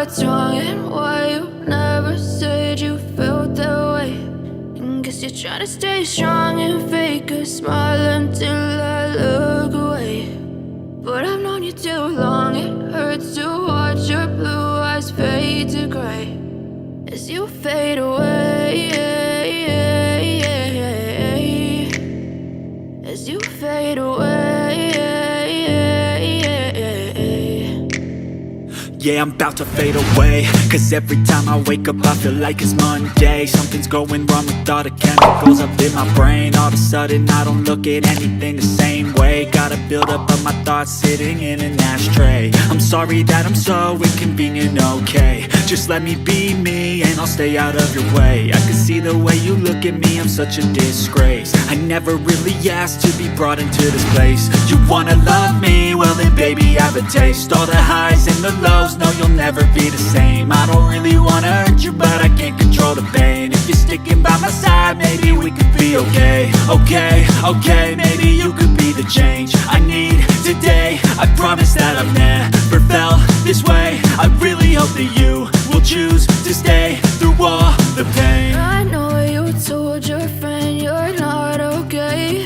what's wrong and why you never said you felt that way. And guess you're trying to stay strong and fake a smile until I look away. But I've known you too long, it hurts to watch your blue eyes fade to gray as you fade away, as you fade away. Yeah, I'm about to fade away, cause every time I wake up I feel like it's Monday. Something's going wrong with all the chemicals up in my brain. All of a sudden I don't look at anything the same way. Got a buildup of my thoughts sitting in an ashtray. I'm sorry that I'm so inconvenient, okay. Just let me be me and I'll stay out of your way. I can see the way you look at me, I'm such a disgrace. I never really asked to be brought into this place. You wanna love me? Well then baby I have a taste. All the highs and the lows, no you'll never be the same. I don't really wanna hurt you but I can't control the pain. If you're sticking by my side maybe we could be okay. Okay, maybe you could be the change I need today. I promise that I've never felt this way. I really hope that you will choose to stay through all the pain. I know you told your friend you're not okay,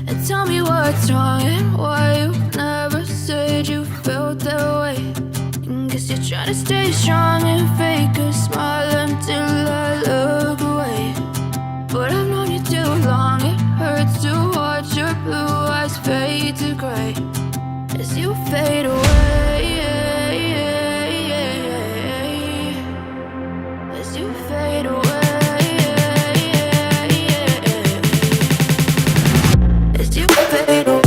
and tell me what's wrong and why you never said you felt that way. And guess you're trying to stay strong and fake a smile until I look away. But I've known you too long, it hurts to watch your blue eyes fade to gray as you fade away, as you fade away, as you fade away.